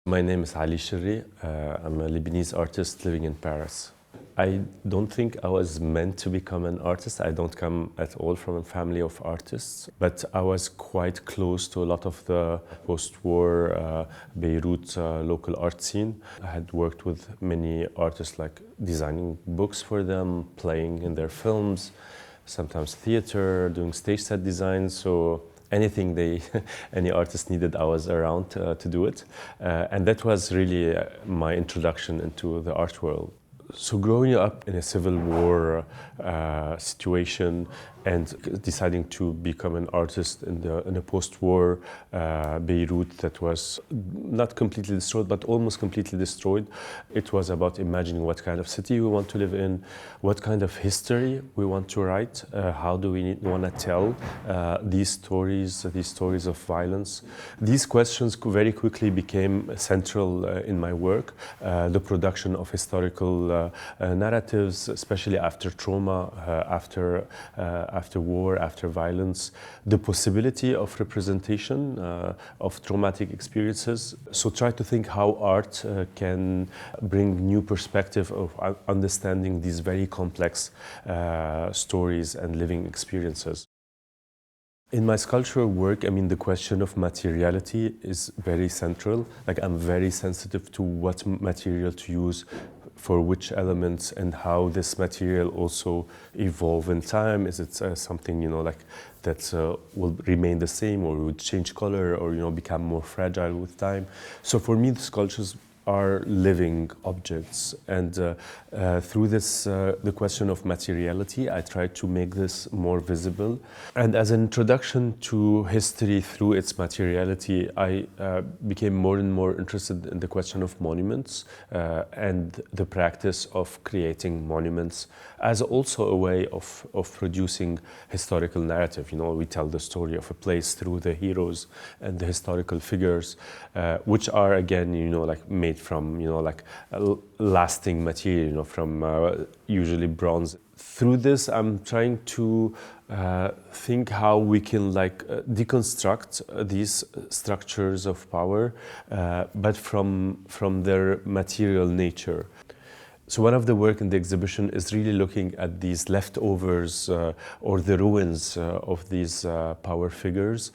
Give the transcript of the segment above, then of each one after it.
My name is Ali Cherri. I'm a Lebanese artist living in Paris. I don't think I was meant to become an artist. I don't come at all from a family of artists, but I was quite close to a lot of the post-war Beirut local art scene. I had worked with many artists, like designing books for them, playing in their films, sometimes theater, doing stage set design. So anything any artist needed, I was around to do it. And that was really my introduction into the art world. So growing up in a civil war situation and deciding to become an artist in a post-war Beirut that was not completely destroyed, but almost completely destroyed. It was about imagining what kind of city we want to live in, what kind of history we want to write, how do we want to tell these stories of violence. These questions very quickly became central in my work. The production of historical narratives, especially after trauma, after war, after violence, the possibility of representation of traumatic experiences. So try to think how art can bring new perspective of understanding these very complex stories and living experiences. In my sculptural work, the question of materiality is very central. Like, I'm very sensitive to what material to use for which elements and how this material also evolve in time. Is it something, that will remain the same, or would change color, or, become more fragile with time? So for me, the sculptures are living objects, and through this, the question of materiality, I try to make this more visible. And as an introduction to history through its materiality, I became more and more interested in the question of monuments and the practice of creating monuments as also a way of producing historical narrative. We tell the story of a place through the heroes and the historical figures, which are again, made from, lasting material, from usually bronze. Through this, I'm trying to think how we can deconstruct these structures of power, but from their material nature. So one of the work in the exhibition is really looking at these leftovers or the ruins of these power figures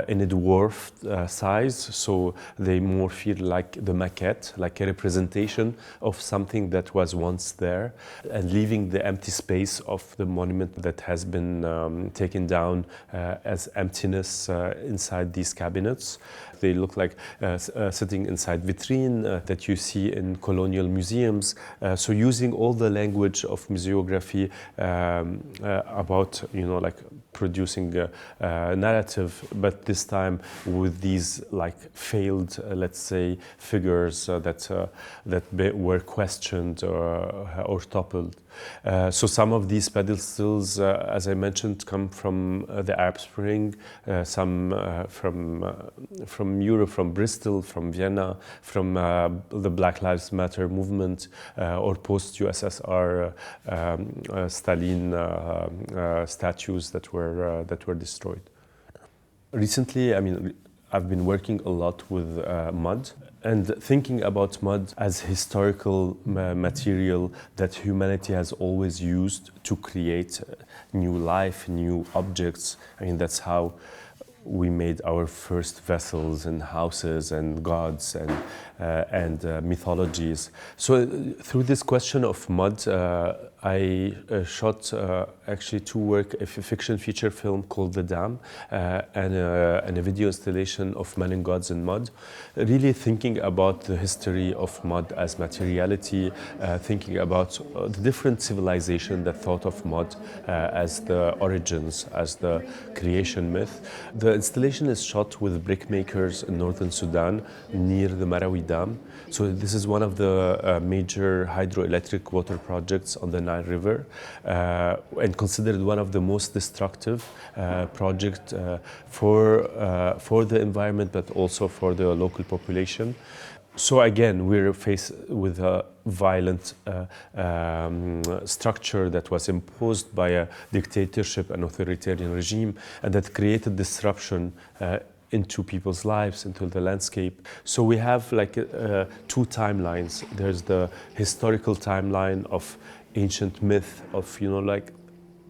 in a dwarfed size. So they more feel like the maquette, like a representation of something that was once there, and leaving the empty space of the monument that has been taken down as emptiness inside these cabinets. They look like sitting inside vitrine that you see in colonial museums. So using all the language of museography about, producing a narrative, but this time with these failed, let's say, figures that were questioned or toppled. So some of these pedestals, as I mentioned, come from the Arab Spring, some from Europe, from Bristol, from Vienna, from the Black Lives Matter movement, or post-USSR Stalin statues that were destroyed. Recently, I've been working a lot with mud, and thinking about mud as historical material that humanity has always used to create new life, new objects. That's how we made our first vessels and houses and gods and mythologies. So through this question of mud, I shot actually two work, a fiction feature film called The Dam and a video installation of Men and Gods in Mud, really thinking about the history of mud as materiality, thinking about the different civilizations that thought of mud as the origins, as the creation myth. The installation is shot with brick makers in northern Sudan near the Marawi Dam. So this is one of the major hydroelectric water projects on the Nile River, and considered one of the most destructive projects for the environment, but also for the local population. So again, we're faced with a violent structure that was imposed by a dictatorship and authoritarian regime, and that created disruption into people's lives, into the landscape. So we have like two timelines. There's the historical timeline of ancient myth, of, you know, like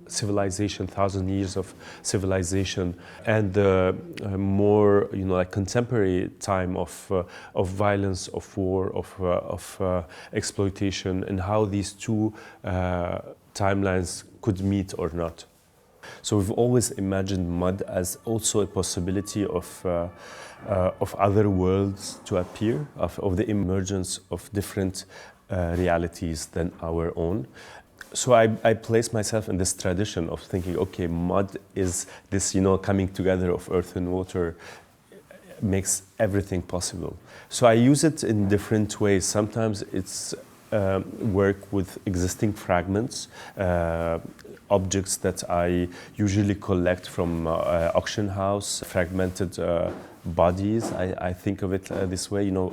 civilization, 1,000 years of civilization, and the more, you know, like contemporary time of violence, of war, of exploitation, and how these two timelines could meet or not. So we've always imagined mud as also a possibility of other worlds to appear, of the emergence of different realities than our own. So I place myself in this tradition of thinking, okay, mud is this, you know, coming together of earth and water, makes everything possible. So I use it in different ways. Sometimes it's work with existing fragments, objects that I usually collect from auction house, fragmented bodies. I think of it this way, you know,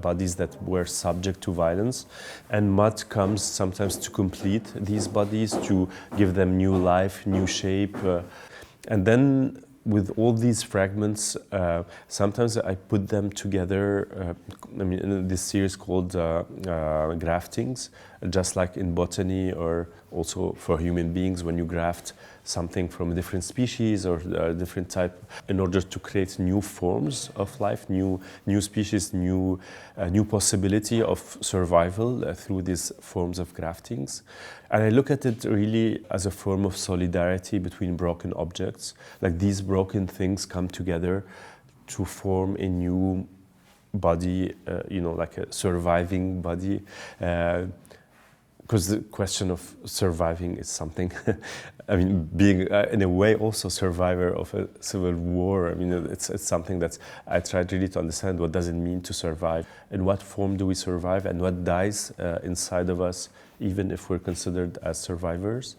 bodies that were subject to violence, and mud comes sometimes to complete these bodies, to give them new life, new shape, and then with all these fragments, sometimes I put them together. I mean, in this series called graftings, just like in botany or also for human beings, when you graft something from a different species or a different type, in order to create new forms of life, new species, new possibility of survival through these forms of graftings. And I look at it really as a form of solidarity between broken objects. Like these broken things come together to form a new body, you know, like a surviving body. Because the question of surviving is something, I mean, being in a way also survivor of a civil war, I mean, it's something that I tried really to understand. What does it mean to survive? In what form do we survive? And what dies inside of us, even if we're considered as survivors?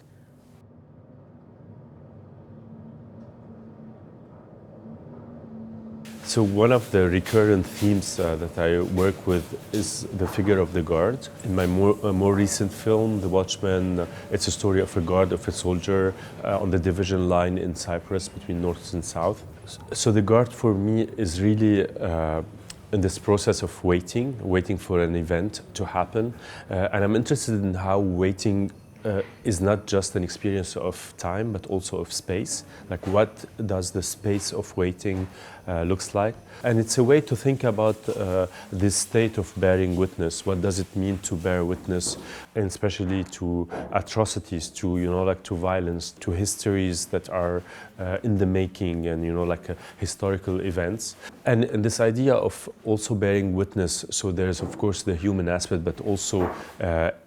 So one of the recurrent themes that I work with is the figure of the guard. In my more recent film, The Watchman, it's a story of a guard, of a soldier on the division line in Cyprus between north and south. So the guard for me is really in this process of waiting for an event to happen. And I'm interested in how waiting is not just an experience of time, but also of space. Like, what does the space of waiting looks like? And it's a way to think about this state of bearing witness. What does it mean to bear witness, and especially to atrocities, to, you know, like to violence, to histories that are in the making, and, you know, like historical events. And this idea of also bearing witness, so there's of course the human aspect, but also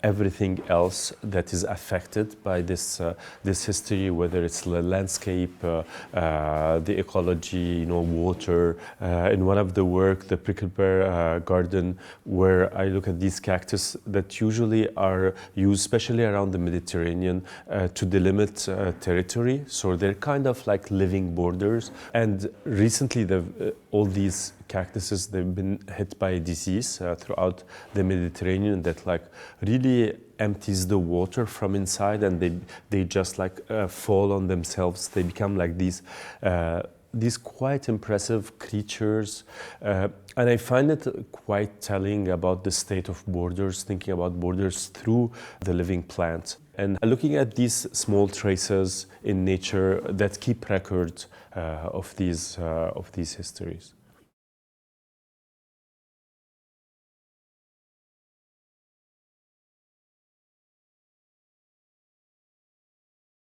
everything else that is affected by this history, whether it's the landscape, the ecology, you know, water. In one of the work, the prickle pear garden, where I look at these cactus that usually are used, especially around the Mediterranean, to delimit territory. So they're kind of like living borders. And recently, all these cactuses, they've been hit by a disease throughout the Mediterranean that like really empties the water from inside, and they just like fall on themselves. They become like these quite impressive creatures. And I find it quite telling about the state of borders, thinking about borders through the living plant. And looking at these small traces in nature that keep record of these histories.